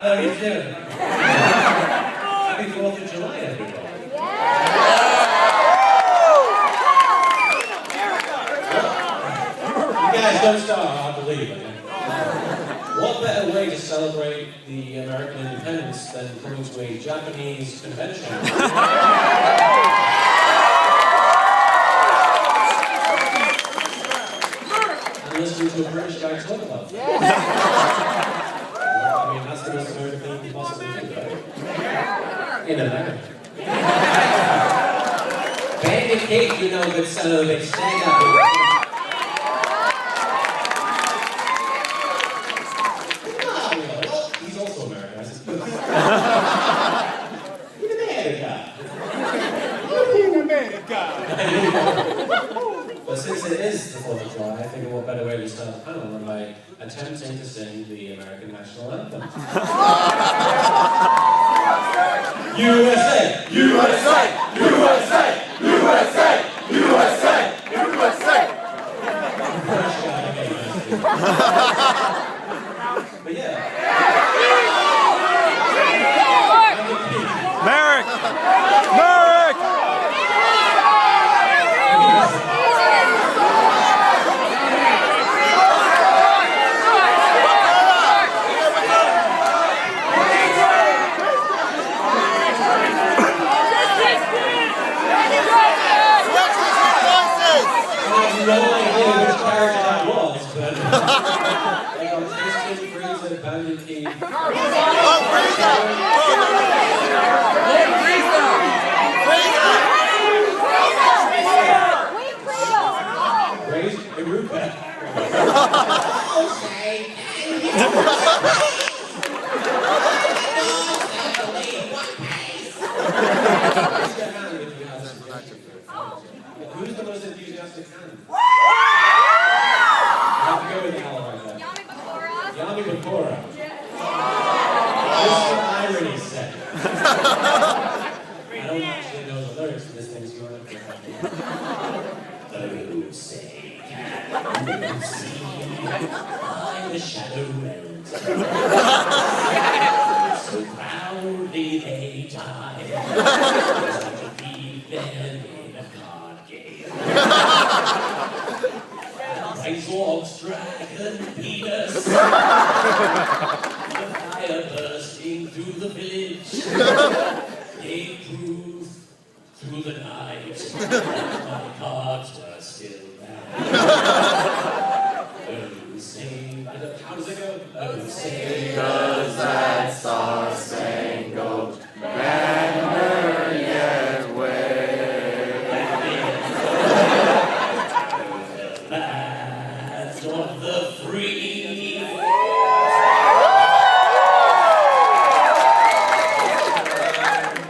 How are you doing? Happy 4th of July, everybody. You guys don't start, I believe it. What better way to celebrate the American independence than coming to a Japanese convention? And listening to a British guy talk about it. I mean, that's the most American thing you can possibly do, right? In America. Bandit cake, you know, good son of a bitch. Stand up. He's also American, I suppose. He's an American. But since it is the 4th of July, I think what better way to start the panel than by attempting to sing the American national anthem. USA! USA! USA! USA! USA! USA! But yeah. Merrick! Merrick! No idea which character that was, but they got Christian, Frieza, Bandit King. Oh, Frieza! Who's the most enthusiastic fan? I have to go with Alan right there. Yami Bakura. That's what I already said. I don't actually know the lyrics to this thing, so you want to have to. Oh, say, can you see I'm a shadow melt? So proudly they die. There's such a deep bed in a card game. Ice walks dragon penis. The fire bursting through the village. They prove through the night that my cards were still bad. Oh, say, how does it go? Oh, say, does that star-spangled banner yet wave? The land of the free.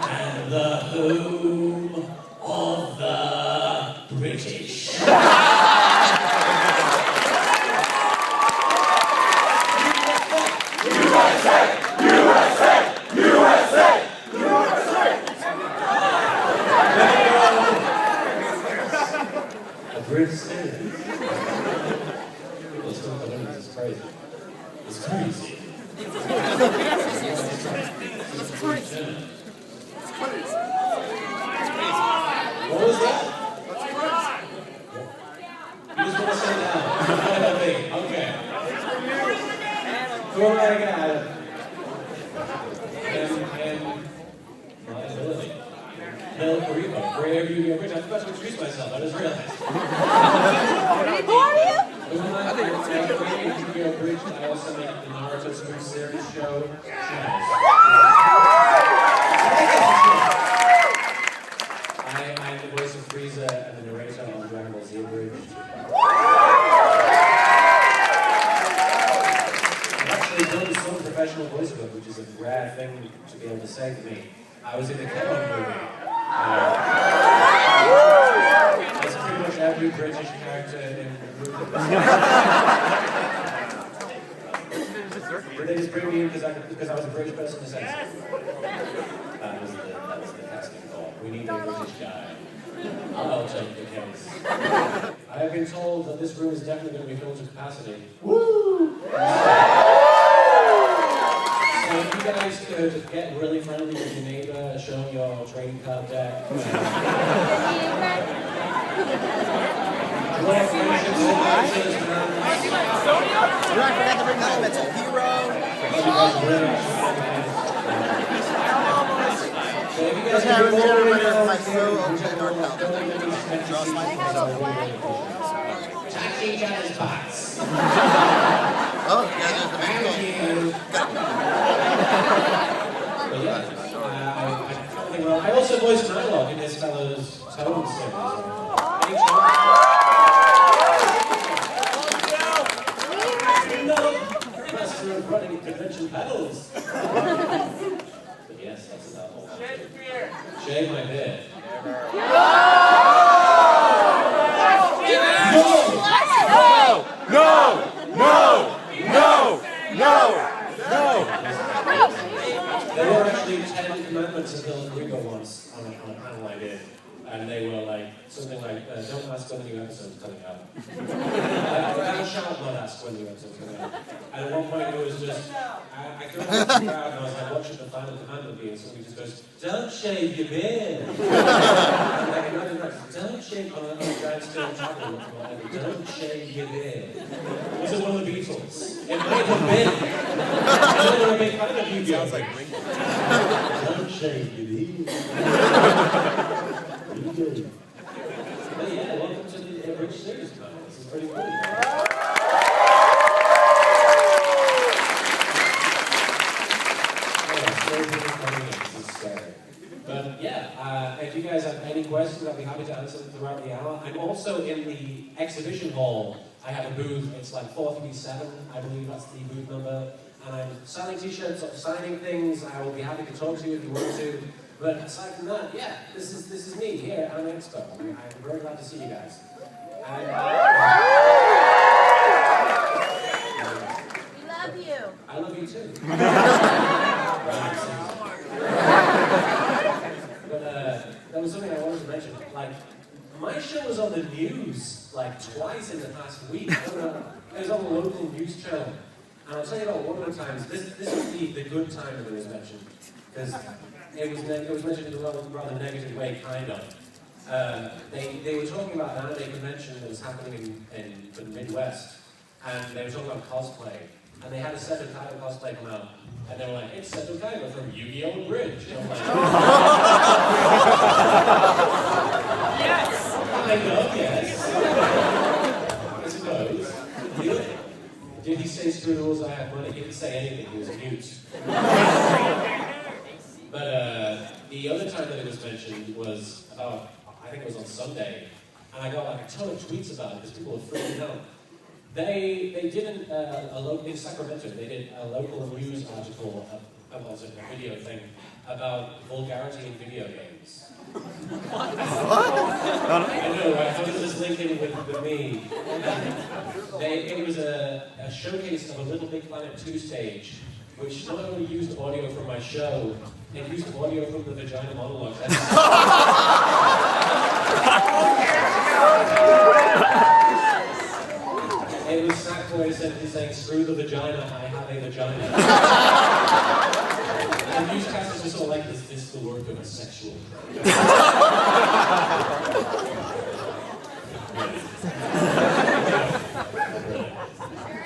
And the home of the British. Abridged Series. Let's talk about it. It's crazy. It's crazy. It's crazy. What was that? You just want to sit down. Okay. Go right ahead. And liability. LittleKuriboh of Yu-Gi-Oh Abridged. I forgot to introduce myself. I just realized. Who are you? I think Yu-Gi-Oh Abridged. I also make the Naruto Super Series show. I'm the voice of Frieza and the narrator on Dragon Ball Z Abridged. I've actually done some professional voiceover, which is a rare thing to be able to say to me. I was in the Kevin movie. That's pretty much every British character in the movie. Did they just bring me in because I was a British person to say so? That was the casting call. We need a British guy. I'll take the case. I have been told that this room is definitely going to be filled to capacity. Woo! So if you guys could get really friendly with your neighbor, show them your trading card deck. Don't forget to bring helmets, a hero. Just have a mirror with my throat open or help. Draw my Taxi Jazz Box. Oh, yeah, there's the main I also voiced dialogue in this fellow's Tone series. Master of running convention panels. But yes, that's about all. Shave my beard. No! There were actually 10 commandments of LittleKuriboh once on a panel I did. And they were like, something like, don't ask when the new episode's coming out. Thou shalt not ask when the new episode's coming out. And at one point it was just, I couldn't watch the crowd and I was like, what should the final commandment be? And somebody just goes, don't shave your beard. And like another guy, don't shave, on a giant stone tablet, don't shave your beard. Was it one of the Beatles? It might have been. I don't know a big fan of Yu-Gi-Oh! Sounds like don't shave your beard. But yeah, welcome to the Abridged Series Panel. This is pretty cool. But yeah, if you guys have any questions, I'll be happy to answer them throughout the hour. I'm also in the exhibition hall. I have a booth, it's like 437, I believe that's the booth number. And I'm selling t-shirts, signing things. I will be happy to talk to you if you want to. But aside from that, yeah, this is me here at Anime Expo. I'm very glad to see you guys. And, We love you. I love you too. But there was something I wanted to mention. Like, my show was on the news like twice in the past week. It was on a local news channel. And I'll tell you about one of the times. This is the good time that it was mentioned. Because it was mentioned in a rather negative way, kind of. They were talking about an anime convention that was happening in the Midwest, and they were talking about cosplay. And they had a Seto Kaiba cosplay come out, and they were like, "It's Seto Kaiba from Yu-Gi-Oh Abridged." And I'm like, "Yes, kind of, yes, I suppose." Did he say screw the rules? I have money. He didn't say anything. He was mute. But the other time that it was mentioned was about, I think it was on Sunday, and I got like a ton of tweets about it because people were freaking out. They did in Sacramento, they did a local news article, a video thing, about vulgarity in video games. What? I know, right? How does this link in with me? It was a showcase of a Little Big Planet 2 stage, which not only used audio from my show, it used audio from the vagina monologue. It was Sackboy essentially saying, screw the vagina, I have a vagina. And newscasters were sort of like, is this the work of a sexual predator?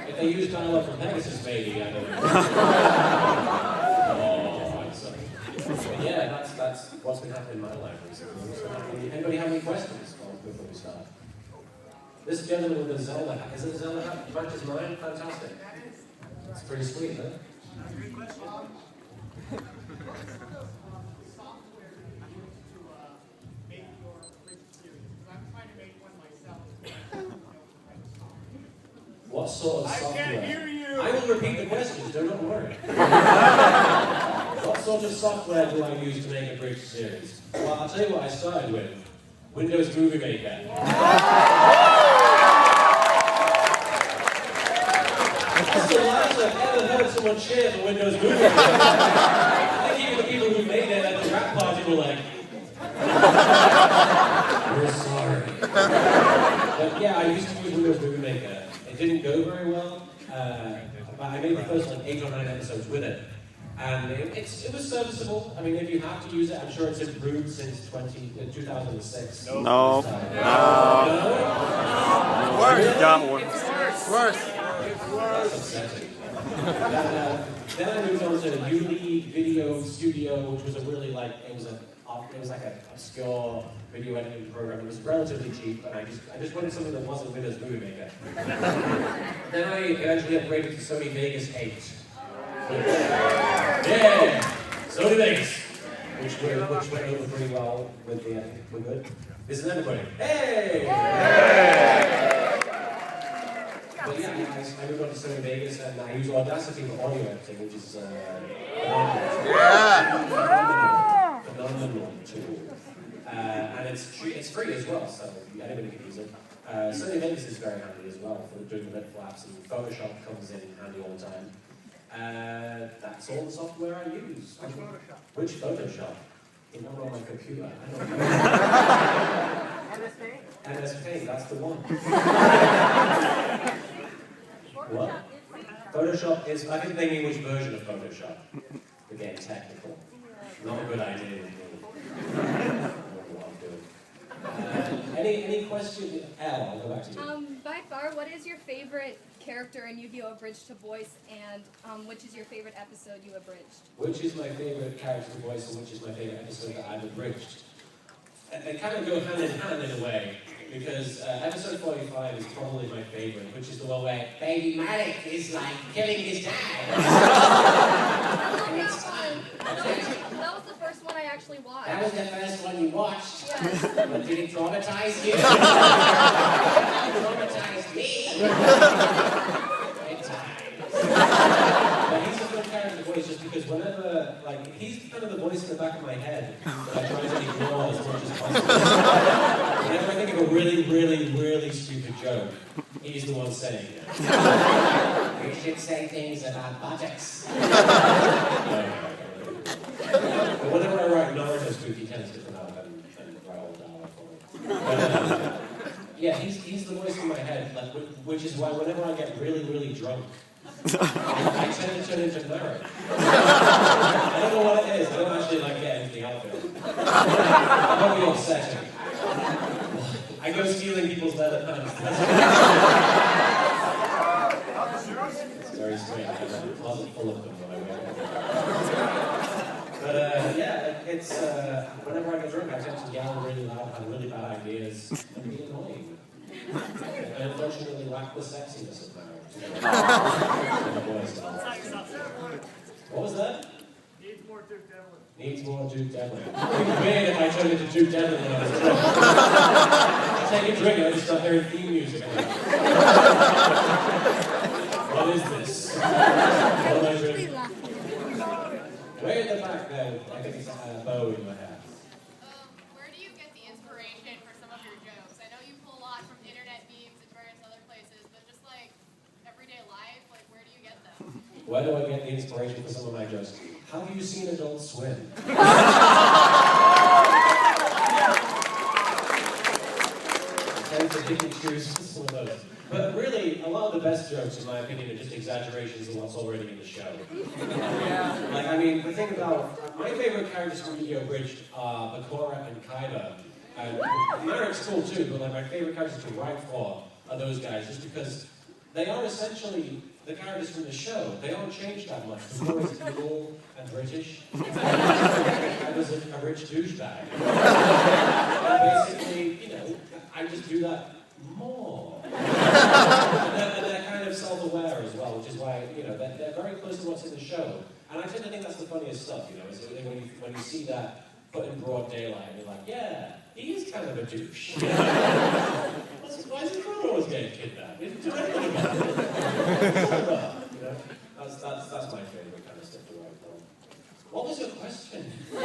If they used dialogue from Pegasus, maybe, I don't know. Oh, I'm sorry. But yeah, that's what's been happening in my life recently. Anybody have any questions before we start? This gentleman with the Zelda hat, is it a Zelda hat? Matches mine? Fantastic. It's pretty sweet, huh? Great question. What sort of software? I can't hear you! I will repeat the questions, don't worry. What sort of software do I use to make a Abridged series? Well, I'll tell you what I started with. Windows Movie Maker. That's the last I've ever heard someone cheer for Windows Movie Maker. I think even the people who made it at the rap party were like, we're sorry. But yeah, I used to use Windows Movie Maker. It didn't go very well, but I made the first like 8 or 9 episodes with it. And it was serviceable. I mean, if you have to use it, I'm sure it's improved since 2006. No. Worse. Got one. Worse. That's upsetting. Then I moved on to Uli Video Studio, which was a really it was like an obscure video editing program. It was relatively cheap, and I just wanted something that wasn't Windows Movie Maker. Then I eventually upgraded to Sony Vegas 8. Yeah, Sony Vegas, which went over pretty well with the editing. We're good. This is everybody. Hey! But yeah, I moved on to Sony Vegas, and I use Audacity for audio editing, which is phenomenal tool. And it's free as well, so anybody can use it. Sony Vegas is very handy as well for doing the lip flaps, and Photoshop comes in handy all the time. That's all the software I use. Which Photoshop? You know, on my computer. I don't know. MS Paint, that's the one. What? Photoshop is, I think they mean which version of Photoshop. We're getting technical. Not a good idea with me. I don't know what I'm doing. Any question? Elle, I'll go back to you. By far, what is your favorite character in Yu-Gi-Oh Abridged to voice, and which is your favorite episode you abridged? Which is my favorite character to voice, and which is my favorite episode that I've abridged? They kind of go hand in hand in a way, because episode 45 is probably my favorite, which is the one where Baby Marek is like killing his dad. And it's fun. That was the first one I actually watched. That was the first one you watched? Yes. But did it traumatize you? It traumatized me. It times. But he's a good character voice just because whenever, he's kind of the voice in the back of my head that I try to ignore as much as possible. Whenever I think of a really, really, really stupid joke, he's the one saying it. We should say things about buttocks. But whenever I write Naruto spook, he tends to come out and write all down for me. But, yeah, he's the voice in my head, which is why whenever I get really, really drunk, I tend to turn into Marek. I don't know what it is. I don't actually like getting into the outfit. It might be upsetting. I go stealing people's leather pants. It's very strange. I have a closet full of them when I wear them. But yeah, it's whenever I get drunk, I tend to yell really loud, have really bad ideas, and be annoying. And unfortunately, lack the sexiness of marriage. What was that? Needs more Duke Devlin. Needs more Duke Devlin. It would be weird if I turned into Duke Devlin when I was drunk. I take a drink and I just start hearing theme music. What is this? What am I drinking? Way in the back there, I think it's a bow in my hair. Where do you get the inspiration for some of your jokes? I know you pull a lot from internet memes and various other places, but just everyday life, where do you get them? Where do I get the inspiration for some of my jokes? Have you seen Adult Swim? I tend to pick and choose some of those. But really, a lot of the best jokes, in my opinion, are just exaggerations of what's already in the show. The thing about my favorite characters from Yu-Gi-Oh Abridged are Bakura and Kaiba. And Marek's cool too, but my favorite characters to write for are those guys, just because they are essentially the characters from the show. They don't change that much. Bakura is cool and British. Kaiba's a rich douchebag. And basically, I just do that more. And they're kind of self-aware as well, which is why, they're very close to what's in the show. And I tend to think that's the funniest stuff, is when you see that put in broad daylight, and you're like, yeah, he is kind of a douche. Why is his brother always getting kidnapped? He didn't do anything about it. That's my favorite kind of stuff to write for. What was your question? Just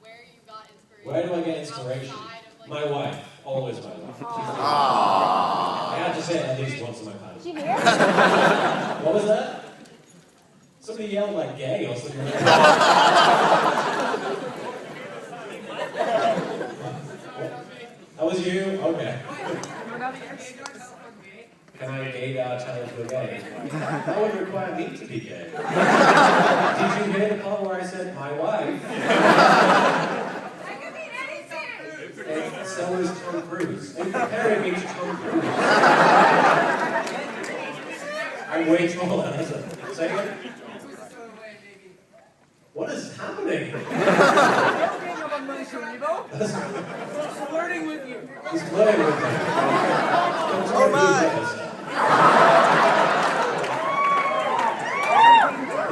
where you got inspiration. Where do I get inspiration? My wife. Always my wife. I had to say it at least once in my life. Is she here? What was that? Somebody yelled gay or something like that. That was you? Okay. Can Can I gaydar tell if you're gay? That would require me to be gay. Did you hear the part where I said, my wife? That could be anything! So is Tom Cruise. They're comparing me to Tom Cruise. I'm way taller. Say again? What is happening? He's flirting with you. He's flirting with me. Oh my!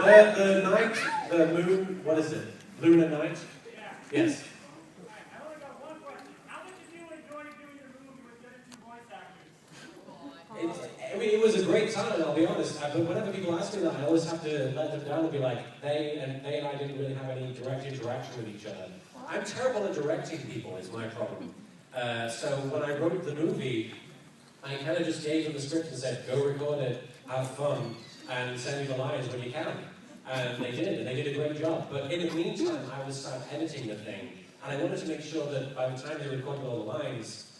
The night, the moon, what is it? Lunar night? Yes. I only got one question. How did you enjoy doing your movie with the other two voice actors? I mean, it was a great time, I'll be honest. But whenever people ask me that, I always have to let them down and be like, they and I didn't really have any direct interaction with each other. I'm terrible at directing people, is my problem. So when I wrote the movie, I kind of just gave them the script and said, go record it, have fun, and send me the lines when you can. And they did, and they did a great job. But in the meantime, I was editing the thing, and I wanted to make sure that by the time they recorded all the lines,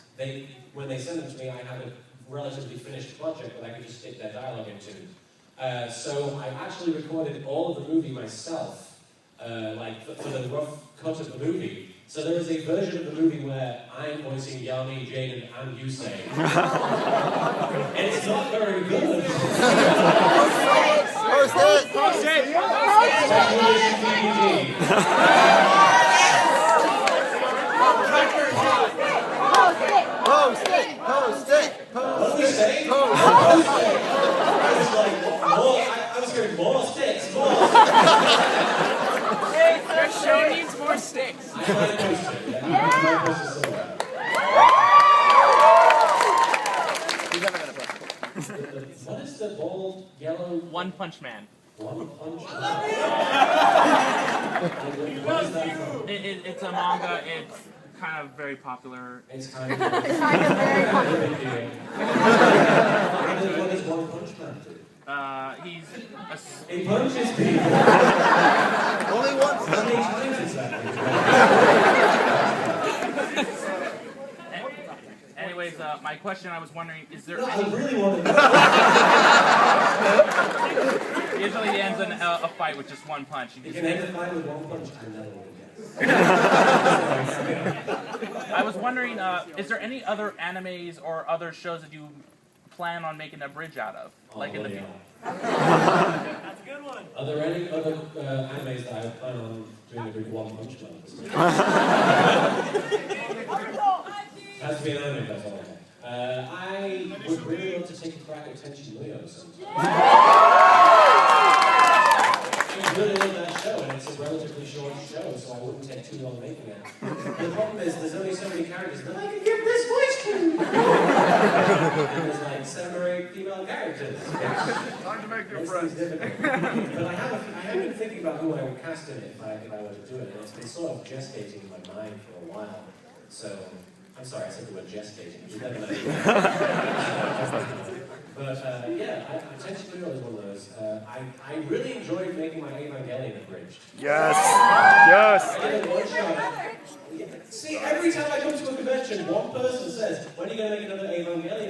when they sent them to me, I had a relatively finished project that I could just stick their dialogue into. So I actually recorded all of the movie myself, for the rough cut of the movie. So there is a version of the movie where I'm voicing Yami, Jaden, and Yusei. And it's not very good. Post it! Post it! Speculation DVD. Post it! Post it! What did we say? I was like, more, I was hearing more sticks, more sticks. Your show needs more sticks. I might post it, yeah. I might post it somewhere. He's never gonna post it. What is the bold yellow One Punch Man. one punch? What is that from? It's a manga. It's kind of very popular. It's kind of very What does One Punch Man do? He's He punches people. Only once. How many times is that? Anyways, my question, I was wondering, is there No, I any... really want to know. Usually it ends in a fight with just one punch. You can end a fight with one punch. I never would guess. I was wondering, is there any other animes or other shows that you plan on making a bridge out of? Like in the future? That's a good one. Are there any other animes that I plan on doing a big One Punch Man? Has to be an anime, that's all. I would really love to take a crack at Tenchi Muyo sometime. I really love that show, and it's a relatively short show, so I wouldn't take too long making it. The problem is, there's only so many characters that I can give this voice to! And there's like 7 or 8 female characters. Time to make new friends. But I have been thinking about who I would cast in it if I were to do it, and it's been sort of gestating in my mind for a while. So, I'm sorry, I said the word gestating. You never know. But yeah, Tenchi Muyo is one of those. I really enjoyed making my Evangelion Abridged. Yes. I did a one shot. See, every time I come to a convention, one person says, when are you going to make another Evangelion?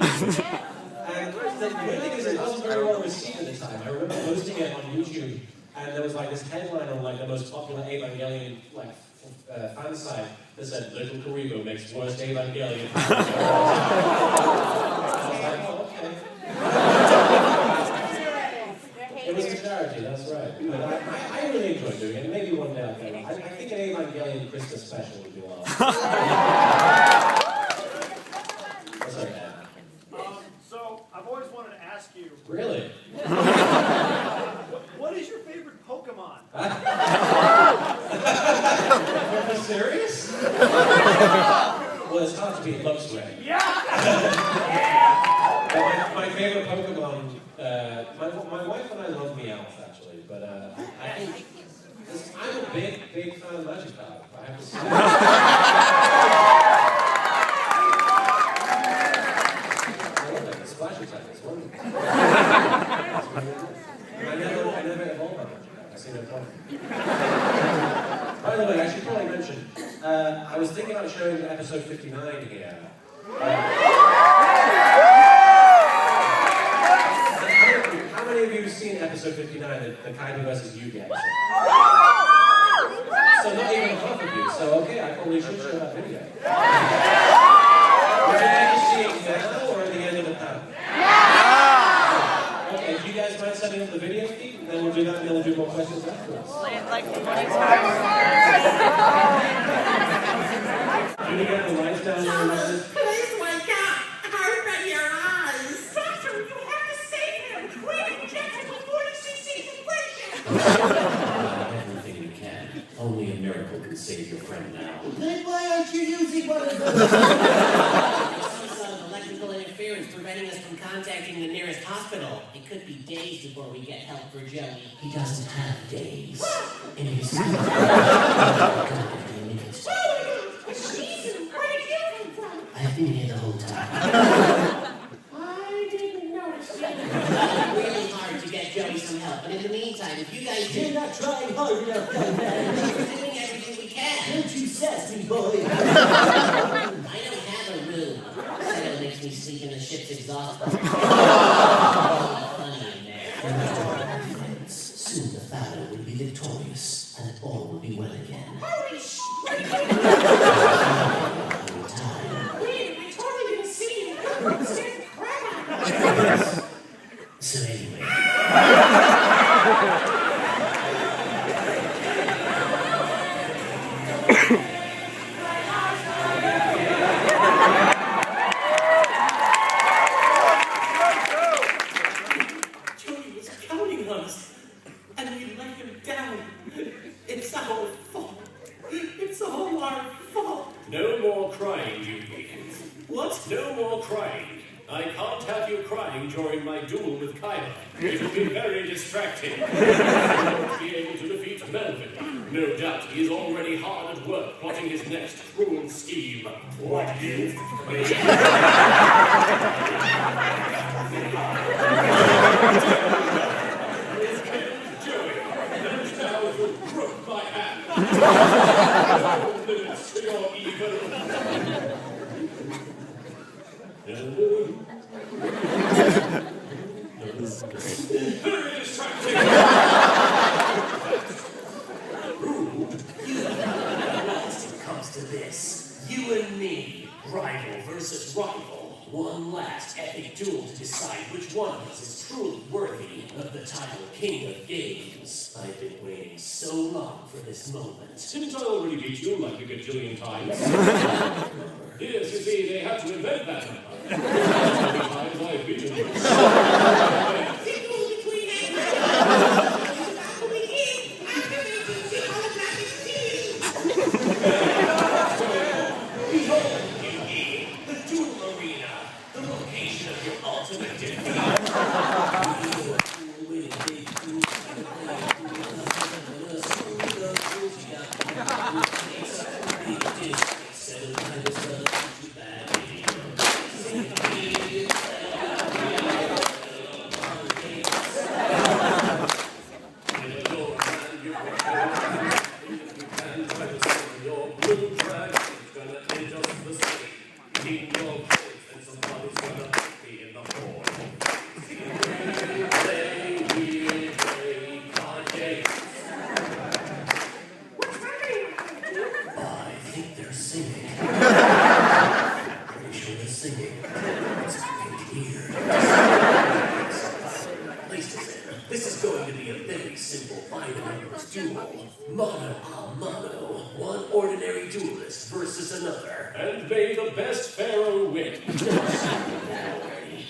And the weird thing is, it wasn't very well received at the time. I remember posting it on YouTube, and there was like this headline on like the most popular Evangelion fan site that said, LittleKuriboh makes worst Evangelion. I was like, oh, okay. It was a charity, that's right. But I really enjoyed doing it. Maybe one day I'll get it. I think an Evangelion Christmas special would be a lot. What's up, Dad? So, I've always wanted to ask you, Really? what is your favorite Pokemon? Are you serious? Well, it's hard to beat Luxray. Yeah! My favorite Pokemon, my wife and I love Meowth, actually, but I think I'm a big fan of Magikarp. I have to say. I love it. The splash attack is wonderful. I never evolved my Magikarp. I see no point. By the way, I should probably mention, I was thinking about showing episode 59 here. episode 59, the Kaido vs. Yu gag. So not even half of you. So okay, I probably should show that video. Would you like to see it now or at the end of the panel? Okay, do you guys mind setting up the video feed? And then we'll do that and then we'll do more questions afterwards. Play it like 20 times. Can you get the lights down there? Please wake up! Open your eyes! Doctor, you have to save him! Quick, inject him with 40 cc's of pressure! Everything you can. Only a miracle can save your friend now. Then why aren't you using one of those? Some sort of electrical interference preventing us from contacting the nearest hospital. It could be days before we get help for Joey. He doesn't have days. In his I've been here the whole time. I didn't notice you. It's really hard to get Joey some help, but in the meantime, if you guys do... You're not trying hard enough, young man. We're doing everything we can. Don't you sassy boy. I don't have a room. Sarah makes me sleep in the ship's exhaust pipe. Funny in there. Soon the Pharaoh will be victorious, and all will be well again. Holy sh... Time. I totally didn't see you. It scared the crap out of me. So anyway. Joey was counting on us, and we let him down. It's our fault. It's all our fault. No more crying, Yugi. What? No more crying. I can't have you crying during my duel with Kaiba. It will be very distracting. You won't be able to defeat Melvin. No doubt he is already hard at work plotting his next cruel scheme. What is Joey, and now you broke my hand. Limits to your evil. Very distracting. Once it comes to this, you and me, rival versus rival. One last epic duel to decide which one of us is truly worthy of the title King of Games. I've been waiting so long for this moment. Didn't I already beat you like a gajillion times? Yes, you see, they had to invent that number. How many times I've beaten you. Behold, Yugi, the duel arena, the location of your ultimate defeat. This is going to be a very simple five-members duel. Mano a mano. One ordinary duelist versus another. And may the best pharaoh win.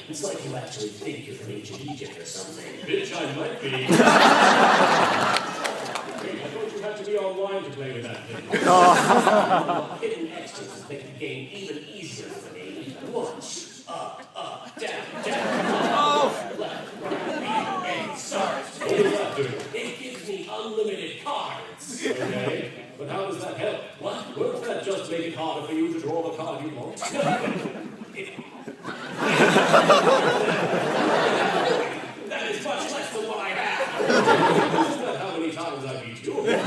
It's like you actually think you're from ancient Egypt or something. Bitch, I might be. Wait, I thought you had to be online to play with that thing. Hidden extras will make the game even easier for me. Launch. Up, down, left, right, and start. What does that do? It gives me unlimited cards. Okay, but how does that help? What? Won't that just make it harder for you to draw the card you want? That is much less than what I have. Isn't that how many times I beat you? Wait,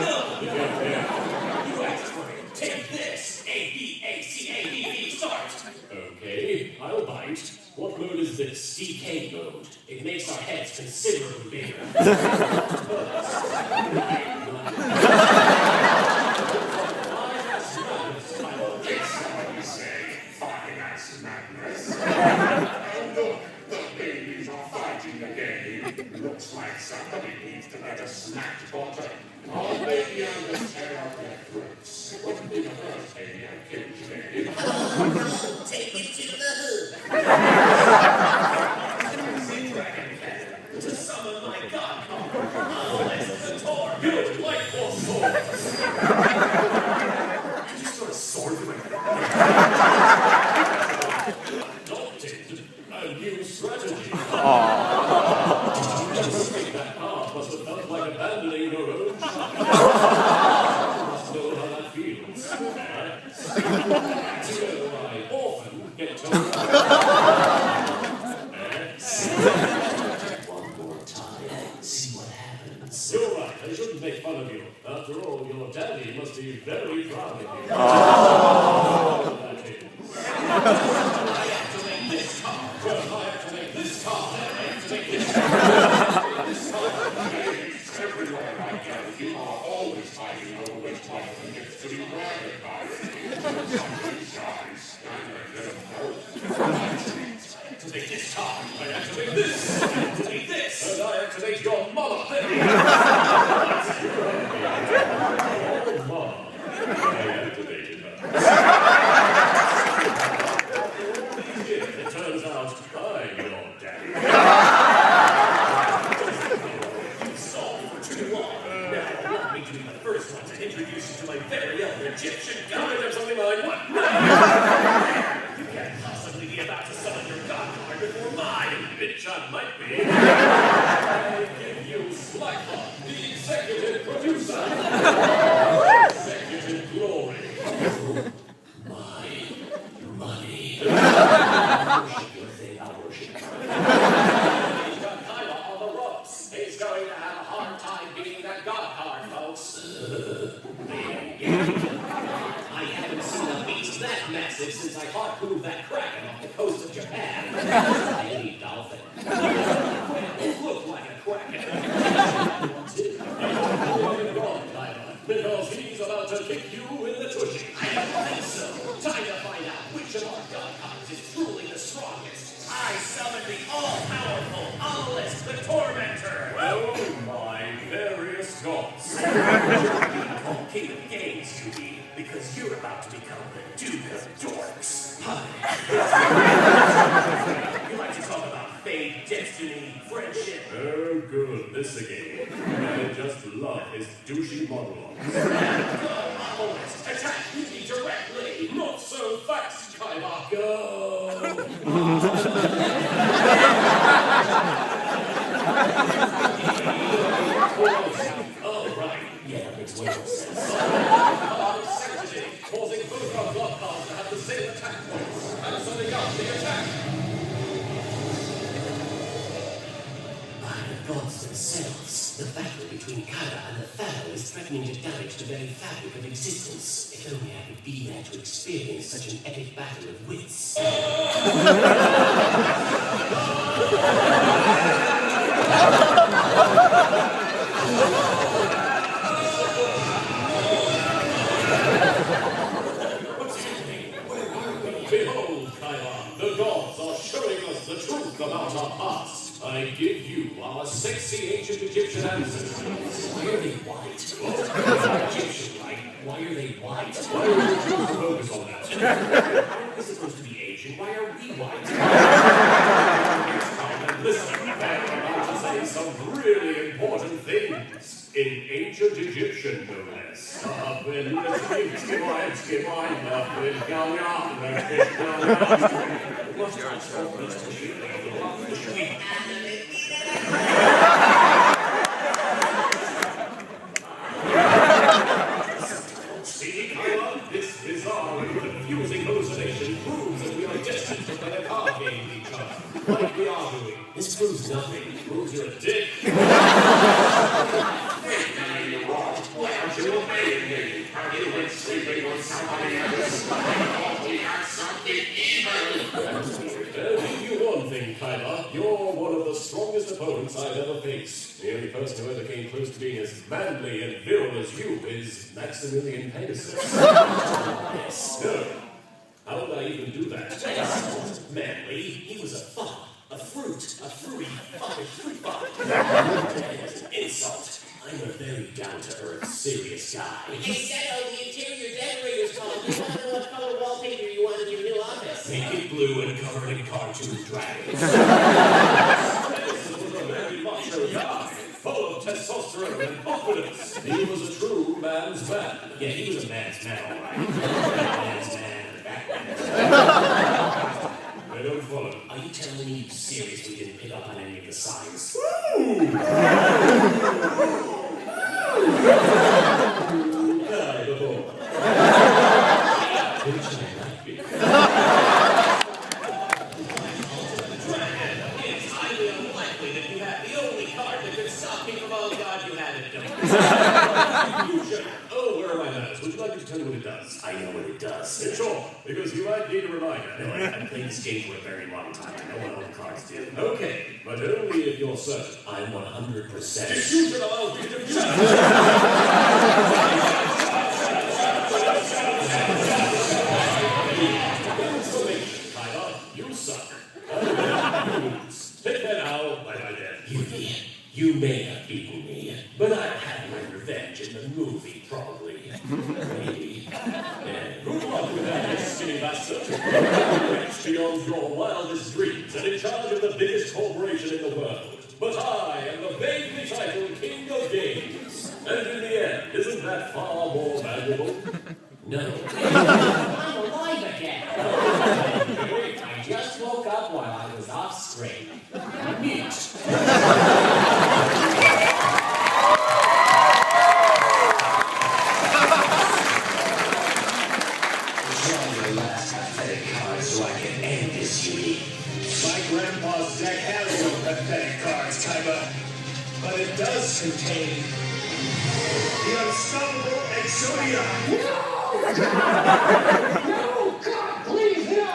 no. You asked for it. Take this. A-B-A-C-A-B-B. Start. Okay, I'll bite. What mode is this? DK mode. It makes our heads Looks like somebody needs to get a snack bottle. Or maybe I'm going to tear out their throats. Wouldn't be the first baby I killed today. Take it to the hood. To summon my god card. Unless the Tor good like for swords. You just sort of sword with adopted a new strategy. That card must have felt like abandoning your own child. You must know how that feels. So I often get told. One more time, see what happens. You're right, I shouldn't make fun of you. After all, your daddy must be very proud of you. That is. I have to make this card. Well, I have to make this card. I have to make this card. Everywhere I go, you are always hiding your which one gets to be branded by it. To make this card, I activate this. I activate this. And I activate your mother. Your mother. I activated her. It turns out I'm your daddy. Introduce you to my very own Egyptian god. There's only mine. What? You can't possibly be about to summon your god card before mine. Bitch, I might be. I give you Slifer, the executive producer. Executive glory. My money. I worship your thing, I worship. He's got Kyla on the ropes. He's going to have a hard time beating that god card, folks. I haven't seen a beast that massive since I harpooned that kraken off the coast of Japan. Any dolphin. It looked like a kraken. Because he's about to kick you in the tushy. I don't think so. Time to find out which of our god cards is truly the strongest. I summon the all-powerful, Obelisk the Tormentor. Oh my various gods. Called King of Games, you be, because you're about to become the Duke of Dorks. Hi. You like to talk about fate, destiny, friendship. Oh, good. This again. I just love his douchey monologues. Go, Obelisk. Attack me directly. Not so fast, Kyla. Go. Oh, right. Yeah, that makes way more sense. Causing both our blood cards to have the same attack points. And sending out the attack. By the gods themselves, the battle between Kara and the Pharaoh is threatening to damage the very fabric of existence. If only I could be there to experience such an epic battle of wits. What's happening? Where are we? Behold, Kyla, the gods are showing us the truth about our past. I give you our sexy ancient Egyptian ancestors. Why are they white? Egyptian, right? Why are they white? Why would you choose to focus on that? We're supposed to be Asian. Why are we white? Listen, I'm about to say some really important things. In ancient Egyptian, no less. See, Kyla, this bizarre and confusing hallucination proves that we are destined to play a card game with each other. Like we are doing. This proves nothing. It proves you're a dick. Why aren't you obeying me? Are you been sleeping with somebody else? We have something evil. Tell you one thing, Kyla. You're one of the strongest opponents I've ever ever came close to being as manly and virile as you is Maximilian Pegasus. Yes, no. How would I even do that? Pegasus wasn't manly. He was a fuck. A fruit. A fruity fucking fruit fuck. That was an insult. I'm a very down-to-earth, serious guy. Hey, Seto, the interior decorator's called. You want to know what color wallpaper you want in your new office? Make it blue and covered in cartoon dragons. Pegasus was a very macho guy, full of testosterone and confidence. He was a true man's man. Yeah, he was a man's man, all right. Man's man and Batman. I don't follow. Are you telling me you seriously didn't pick up on any of the signs? Die before. Which I like me. It's highly unlikely that you have the only card that could stop me from all God you had it done. Oh, where are my manners? Would you like me to tell you what it does? I know what it does. Sure, because you might need a reminder. No, I've played this game for a very long time. I know what all the cards do. Okay, but only if you're certain. I'm 100%. Diffusion allows me to diffuse. Information, Tyler. You suck. Take that now, like I did. You may have beaten me, but I've had my revenge in the movie, probably. Maybe. Good luck with that, you skinny bastard. Rich beyond your wildest dreams and in charge of the biggest corporation in the world. But I am the vaguely titled King of Games. And in the end, isn't that far more valuable? No. I'm alive again. I just woke up while I was off screen. Neat. So I can end this unique. My grandpa's deck has no pathetic cards, Kaiba. But it does contain the unstoppable Exodia. No, God, please, no!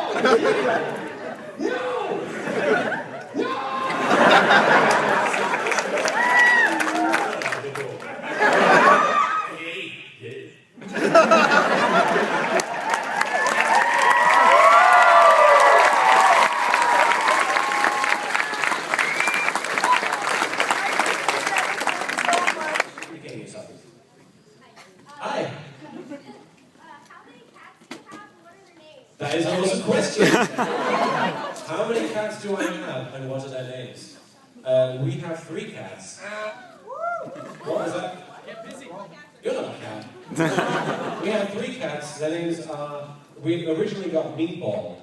No! No! Hi. How many cats do you have and what are their names? That is an awesome question. How many cats do I have and what are their names? We have 3 cats. What was that? You're not a cat. We have 3 cats. Their names are... We originally got Meatball.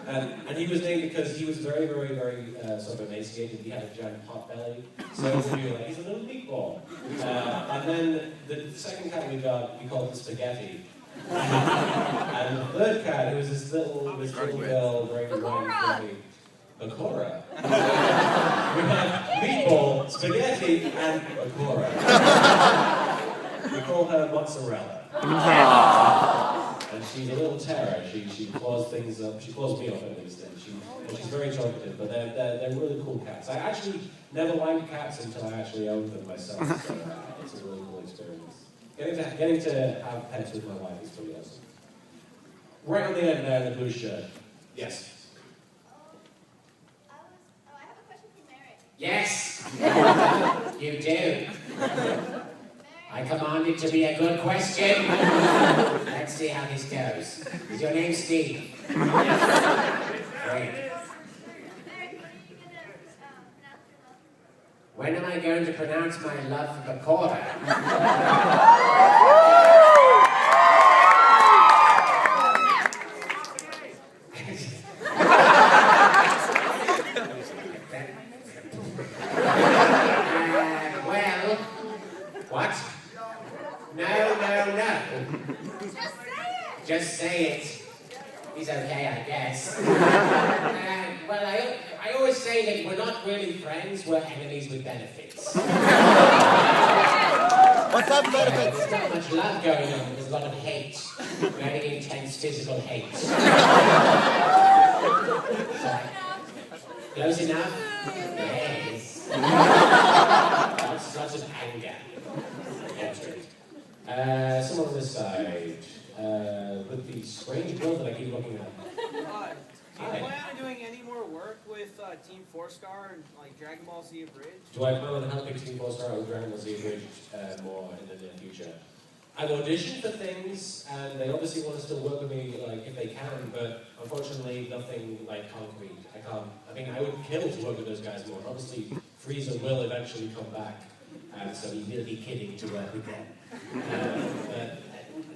And he was named because he was very, very, very sort of emaciated. He had a giant pot belly. So we were like, he's a little meatball. And then the second cat we got, we called him Spaghetti. And the third cat, who was this little girl, very whiny, Bakura. We had Meatball, Spaghetti, and Bakura. We call her Mozzarella. And she's a little terror. She claws things up. She claws me up at least. And she's very talkative. But they're really cool cats. I actually never liked cats until I actually owned them myself. So it's a really cool experience. Getting to have pets with my wife is pretty awesome. Right on the end there in the blue shirt. Yes. I have a question for Merrick. Yes, you do. I command it to be a good question. Let's see how this goes. Is your name Steve? Great. Merrick, when are you going to pronounce your love? When am I going to pronounce my love for Bakura? Well, what? No. Just say it. He's okay, I guess. Well, I always say that we're not really friends, we're enemies with benefits. What's up, benefits? There's not much love going on, there's a lot of hate. Very intense physical hate. Close enough? Yes. What's lots of anger. Yeah, straight. Someone on this side. With the strange build that I keep looking at. Do you plan on doing any more work with Team 4-Star and like Dragon Ball Z Abridged? Do I plan on helping Team 4-Star with Dragon Ball Z Abridged more in the near future? I've auditioned for things, and they obviously want to still work with me, like, if they can, but unfortunately, nothing, like, concrete. I can't. I mean, I would kill to work with those guys more. Obviously, Frieza will eventually come back, and so he will be kidding to work with them. But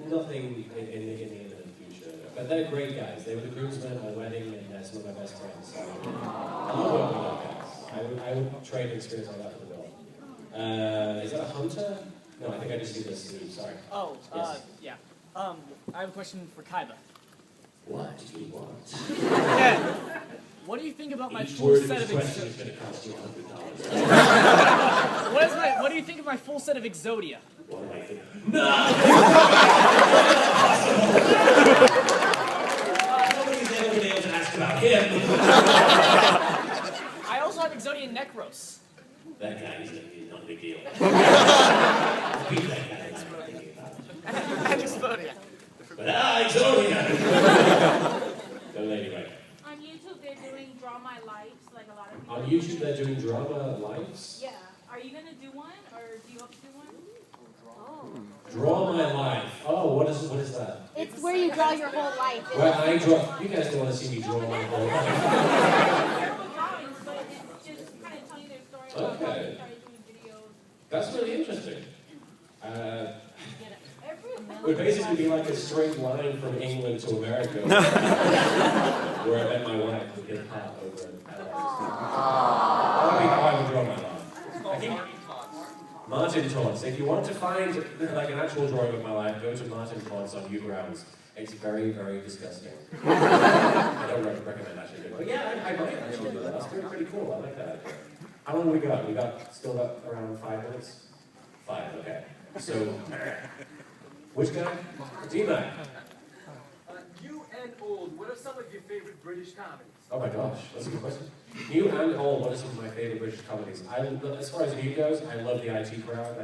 nothing in the imminent future. But they're great guys. They were the groomsmen at my wedding, and they're some of my best friends. So I love working with those guys. I would trade an experience like that for the world. Is that a hunter? No, I think I just see this sleeve. Sorry. Oh, yes. yeah. I have a question for Kaiba. What do you want? Yeah. What do you think about my Each full word set of of this question is going to cost you $100. What do you think of my full set of Exodia? What do I think? No! Nobody's ever been able to ask about him. I also have Exodia Necros. That guy is not a big deal. Beat that guy. Exodia. But Exodia! Go lady, right. On YouTube, they're doing Draw My Lives, like a lot of people. On YouTube, they're doing drama lives? Yeah. Are you going to do one, or do you hope to do one? Draw My Life. Oh, what is that? It's where you draw your whole life. Where I draw. You guys don't want to see me draw my whole life. Drawings, but it's just kind of telling their story about how they started doing videos. That's really interesting. It would basically be like a straight line from England to America, where I met my wife with his heart over in Paris. That would be how I would draw my life. Martin Taunts. If you want to find like an actual drawing of my life, go to Martin Taunts on Newgrounds. It's very, very disgusting. I don't recommend actually doing it. But yeah, I might actually do that. That's pretty cool. I like that idea. How long have we got? We still got around 5 minutes? 5, okay. So, which guy? D-Mac. New and old, what are some of your favorite British comedies? Oh my gosh, that's a good question. New and old, what are some of my favorite British comedies? As far as you goes, I love the IT Crowd.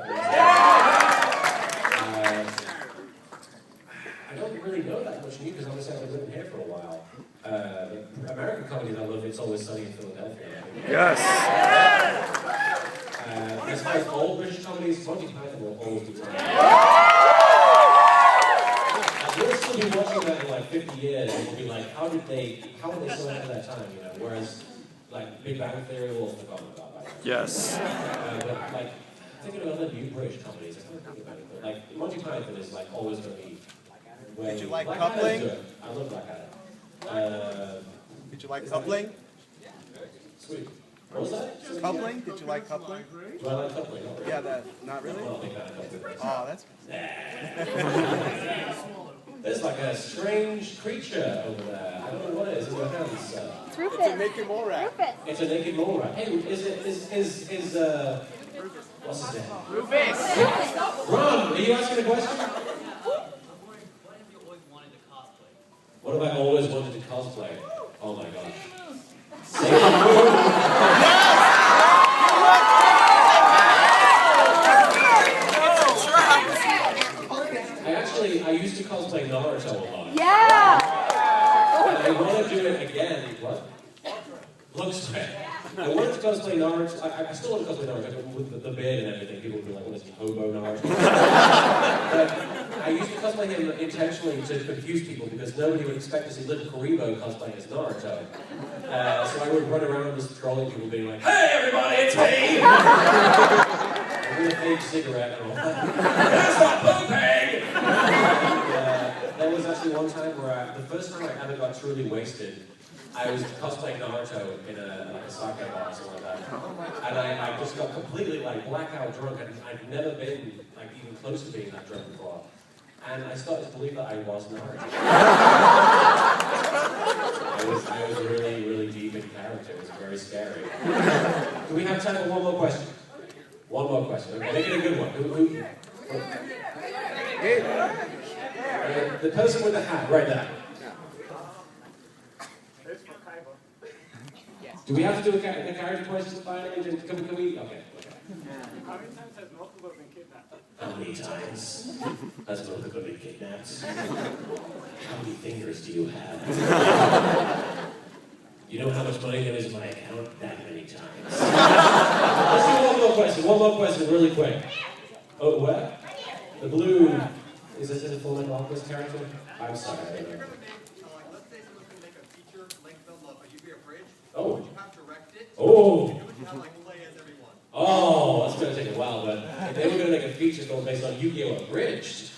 I don't really know that much new because obviously I've been living here for a while. American comedies, I love It's Always Sunny in Philadelphia. Yes! As far as old British comedies, Monty Python will always be top. We'll still be watching that in like 50 years and we'll be like, how were they so ahead of that time, you know? Whereas, like, Big Bang Theory will have forgotten about that. Yes. But, like, thinking of other new British comedies, I can't think about it, but, like, Monty Python is, like, always going to be... Did you like Black Coupling? Adam's good. I love Black Adam. Did you like Coupling? Sweet. What was that? Coupling? Did you like Coupling? Do I like Coupling? Not really. Yeah, not really? I'm not a big fan of Coupling. Oh, that's... There's like a strange creature over there. I don't know what it is in your hands. It's Rufus. It's a naked mole rat. Rufus. It's a naked mole rat. Hey, what's his name? Rufus! Ron, are you asking a question? What have I always wanted to cosplay? Oh my gosh. I used to cosplay Naruto a lot. Yeah! And I want to do it again. What? Looks great. I wanted to cosplay Naruto. I still want to cosplay Naruto with the beard and everything. People would be like, what is he, hobo Naruto? But I used to cosplay him intentionally to confuse people because nobody would expect to see LittleKuriboh cosplaying as Naruto. So I would run around just trolling people being like, hey everybody, it's me! With a fake cigarette and all that. That's not pooping! There was actually one time where the first time I ever got truly wasted, I was cosplaying Naruto in a sake bar or something like that. And I just got completely like blackout drunk and I'd never been like even close to being that drunk before. And I started to believe that I was Naruto. I was really, really deep in character. It was very scary. Do we have time for one more question? One more question. Okay, make it a good one. The person with the hat, right there. Do we have to do a character question finally? Can we? Okay. How many times has LittleKuriboh been kidnapped? How many times has LittleKuriboh been kidnapped? How many fingers do you have? You know how much money there is in my account? That many times. Let's do one more question, really quick. Oh, what? The blue. Is this a Full Metal Alchemist character? I'm sorry, I don't know. Let's say someone's going to make a feature-length film of a Yu-Gi-Oh Abridged. Oh. Would you have directed? Oh. You would have like play as everyone. Oh, that's going to take a while, but if they were going to make a feature film based on Yu-Gi-Oh Abridged,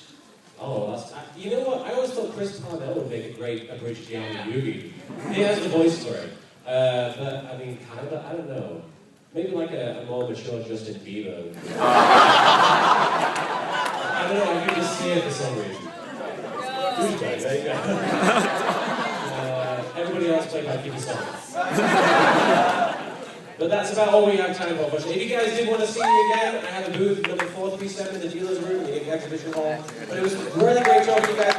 you know what? I always thought Chris Parnell would make a great abridged Yu-Gi. He has the voice for it. But, I mean, kind of, I don't know. Maybe like a more mature Justin Bieber. I don't know, I can just see it for some reason. Douchebag, there you go. Everybody else played by Keith Songs. But that's about all we have time for. But if you guys did want to see me again, I have a booth number 437 in the dealer's room in the exhibition hall. But it was a really great talking to you guys.